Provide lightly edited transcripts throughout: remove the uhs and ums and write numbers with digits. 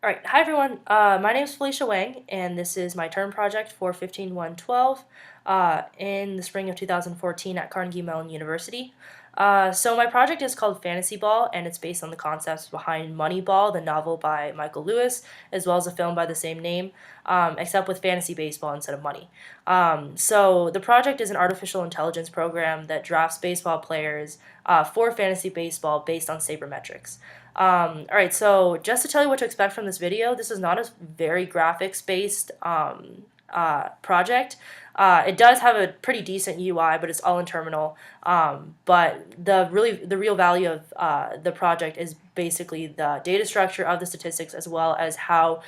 All right, hi everyone. My name is Felicia Wang, and this is my term project for 15112 in the spring of 2014 at Carnegie Mellon University. So my project is called Fantasy Ball, and it's based on the concepts behind Moneyball, the novel by Michael Lewis, as well as a film by the same name, except with fantasy baseball instead of money. So the project is an artificial intelligence program that drafts baseball players for fantasy baseball based on sabermetrics. All right, so just to tell you what to expect from this video, this is not a very graphics-based project. It does have a pretty decent UI, but it's all in Terminal. But the real value of the project is basically the data structure of the statistics as well as how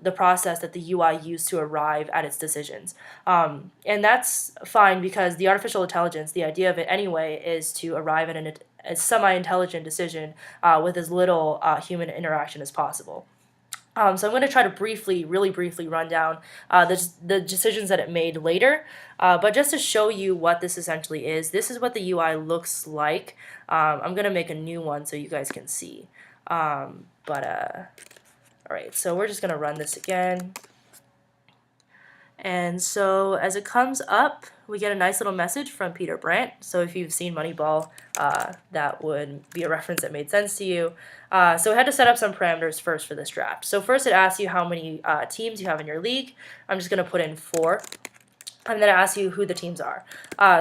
the process that the UI used to arrive at its decisions. And that's fine because the artificial intelligence, the idea of it anyway, is to arrive at a semi-intelligent decision with as little human interaction as possible. So I'm going to try to really briefly run down the decisions that it made later. But just to show you what this essentially is, this is what the UI looks like. I'm going to make a new one so you guys can see. All right, so we're just going to run this again. And so as it comes up, we get a nice little message from Peter Brandt. So if you've seen Moneyball, that would be a reference that made sense to you. So we had to set up some parameters first for this draft. So first it asks you how many teams you have in your league. I'm just going to put in 4. And then it asks you who the teams are.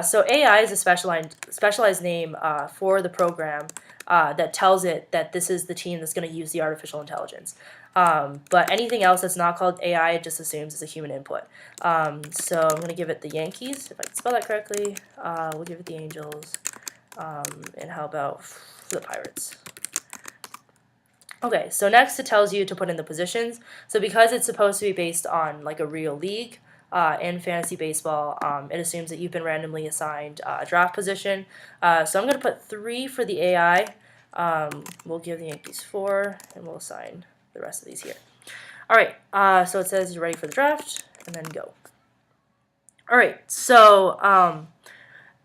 So AI is a specialized name for the program that tells it that this is the team that's going to use the artificial intelligence. But anything else that's not called AI, it just assumes is a human input. So I'm going to give it the Yankees, if I can spell that correctly. We'll give it the Angels. And how about the Pirates? Okay, so next it tells you to put in the positions. So because it's supposed to be based on like a real league in fantasy baseball, it assumes that you've been randomly assigned a draft position. So I'm going to put 3 for the AI. We'll give the Yankees 4, and we'll assign the rest of these here. All right, so it says you're ready for the draft, and then go. All right, so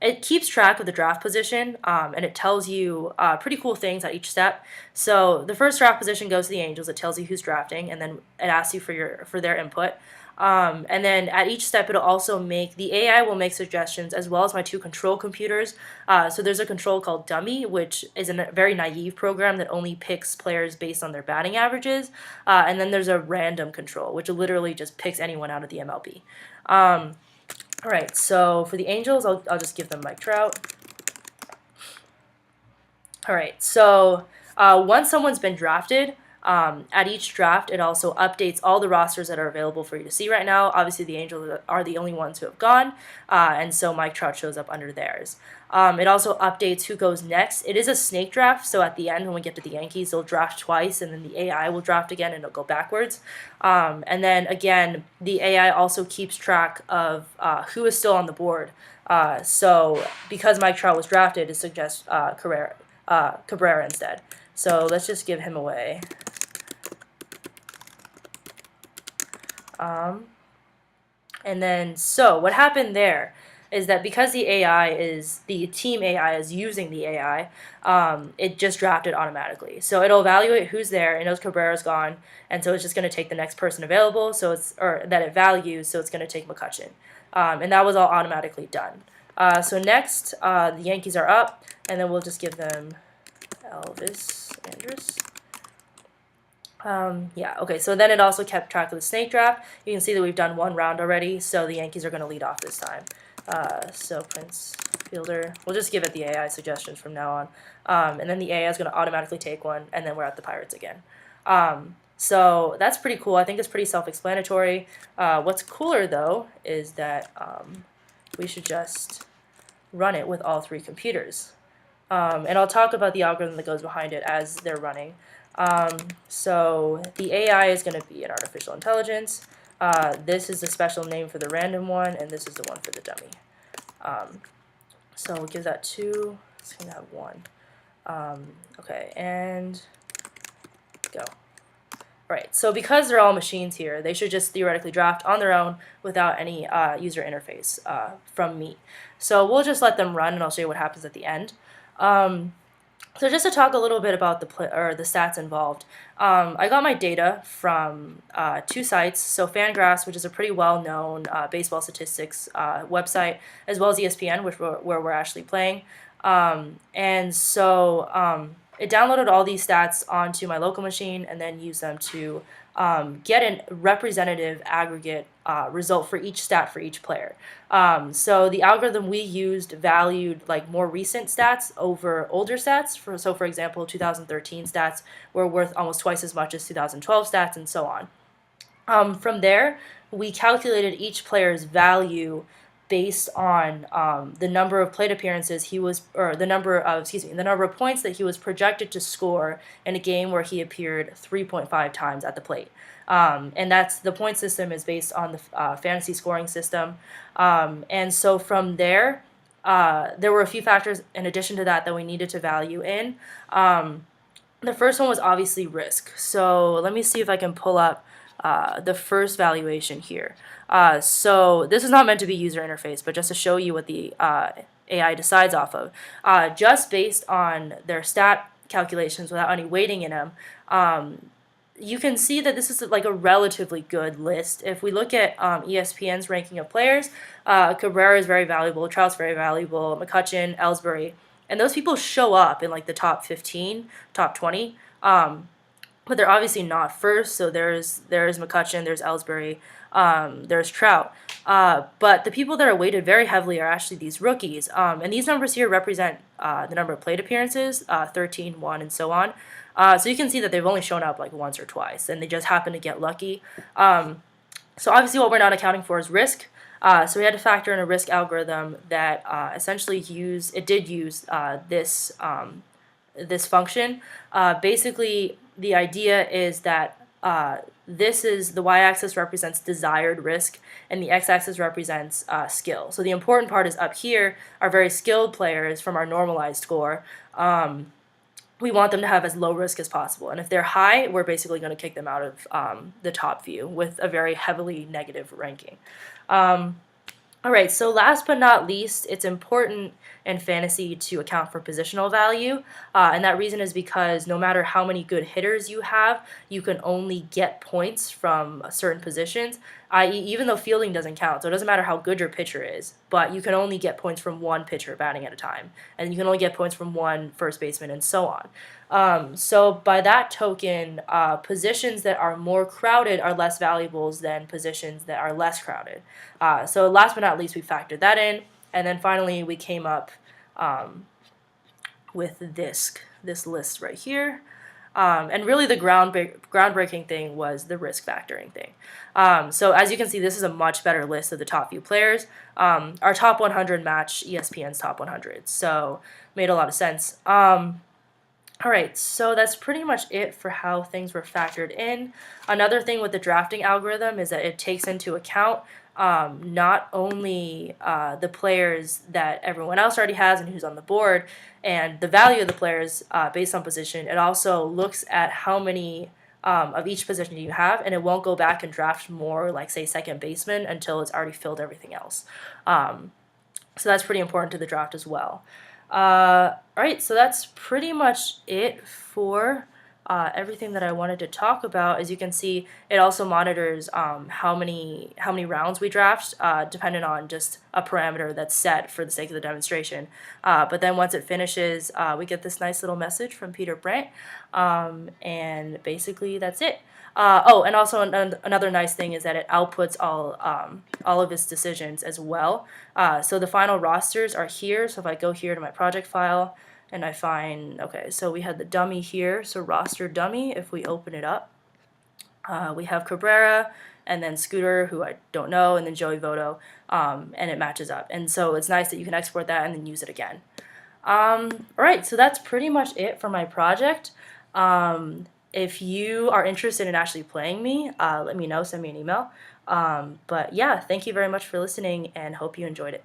it keeps track of the draft position, and it tells you pretty cool things at each step. So the first draft position goes to the Angels. It tells you who's drafting, and then it asks you for their input. And then at each step, it'll also the AI will make suggestions as well as my 2 control computers. So there's a control called Dummy, which is a very naive program that only picks players based on their batting averages. And then there's a random control, which literally just picks anyone out of the MLB. All right, so for the Angels, I'll just give them Mike Trout. All right, so once someone's been drafted, at each draft, it also updates all the rosters that are available for you to see right now. Obviously, the Angels are the only ones who have gone, and so Mike Trout shows up under theirs. It also updates who goes next. It is a snake draft, so at the end, when we get to the Yankees, they'll draft twice, and then the AI will draft again, and it'll go backwards. And then, again, the AI also keeps track of who is still on the board. So because Mike Trout was drafted, it suggests Cabrera instead. So let's just give him away. And then, so what happened there is that because the team AI is using the AI, it just drafted automatically. So it'll evaluate who's there. It knows Cabrera's gone, and so it's just going to take the next person available. Or that it values. So it's going to take McCutchen, and that was all automatically done. So next, the Yankees are up, and then we'll just give them Elvis Andrus. Yeah, okay, so then it also kept track of the snake draft. You can see that we've done 1 round already, so the Yankees are going to lead off this time. So Prince Fielder, we'll just give it the AI suggestions from now on. And then the AI is going to automatically take one, and then we're at the Pirates again. So that's pretty cool. I think it's pretty self-explanatory. What's cooler, though, is that we should just run it with all 3 computers. And I'll talk about the algorithm that goes behind it as they're running. So the AI is going to be an artificial intelligence. This is the special name for the random one, and this is the one for the dummy. So we'll give that 2. It's going to have 1. Okay, and go. Right, so because they're all machines here, they should just theoretically draft on their own without any user interface from me. So we'll just let them run, and I'll show you what happens at the end. So just to talk a little bit about the stats involved, I got my data from two sites. So Fangraphs, which is a pretty well-known baseball statistics website, as well as ESPN, where we're actually playing. It downloaded all these stats onto my local machine and then used them to get a representative aggregate result for each stat for each player. So the algorithm we used valued like more recent stats over older stats. For example, 2013 stats were worth almost twice as much as 2012 stats, and so on. From there, we calculated each player's value based on the number of plate appearances he was, or the number of points that he was projected to score in a game where he appeared 3.5 times at the plate. And that's the point system is based on the fantasy scoring system. And so from there, there were a few factors in addition to that we needed to value in. The first one was obviously risk. So let me see if I can pull up the first valuation here. So this is not meant to be user interface, but just to show you what the AI decides off of. Just based on their stat calculations without any weighting in them, you can see that this is like a relatively good list. If we look at ESPN's ranking of players, Cabrera is very valuable, Trout's very valuable, McCutchen, Ellsbury, and those people show up in like the top 15, top 20. But they're obviously not first. So there's McCutchen, there's Ellsbury, there's Trout. But the people that are weighted very heavily are actually these rookies. And these numbers here represent the number of plate appearances, 13, 1, and so on. So you can see that they've only shown up like once or twice, and they just happen to get lucky. So obviously what we're not accounting for is risk. So we had to factor in a risk algorithm that essentially use this function. Basically, the idea is that the y-axis represents desired risk, and the x-axis represents skill. So the important part is up here are very skilled players from our normalized score. We want them to have as low risk as possible. And if they're high, we're basically going to kick them out of the top view with a very heavily negative ranking. All right, so last but not least, it's important in fantasy to account for positional value. And that reason is because no matter how many good hitters you have, you can only get points from certain positions, i.e. even though fielding doesn't count. So it doesn't matter how good your pitcher is, but you can only get points from one pitcher batting at a time. And you can only get points from one first baseman and so on. So by that token, positions that are more crowded are less valuable than positions that are less crowded. So last but not least, we factored that in. And then finally, we came up with this list right here. And really the groundbreaking thing was the risk factoring thing. So as you can see, this is a much better list of the top few players. Our top 100 match ESPN's top 100, so made a lot of sense. All right, so that's pretty much it for how things were factored in. Another thing with the drafting algorithm is that it takes into account not only the players that everyone else already has and who's on the board and the value of the players based on position. It also looks at how many of each position you have, and it won't go back and draft more, like say second baseman, until it's already filled everything else. So that's pretty important to the draft as well. All right, so that's pretty much it for everything that I wanted to talk about. As you can see, it also monitors how many rounds we draft, dependent on just a parameter that's set for the sake of the demonstration. But then once it finishes, we get this nice little message from Peter Brandt, and basically that's it. And also another nice thing is that it outputs all of its decisions as well. So the final rosters are here. So if I go here to my project file and I find, okay, so we had the dummy here. So roster dummy, if we open it up, we have Cabrera and then Scooter, who I don't know, and then Joey Votto, and it matches up. And so it's nice that you can export that and then use it again. All right, so that's pretty much it for my project. If you are interested in actually playing me, let me know, send me an email. But yeah, thank you very much for listening and hope you enjoyed it.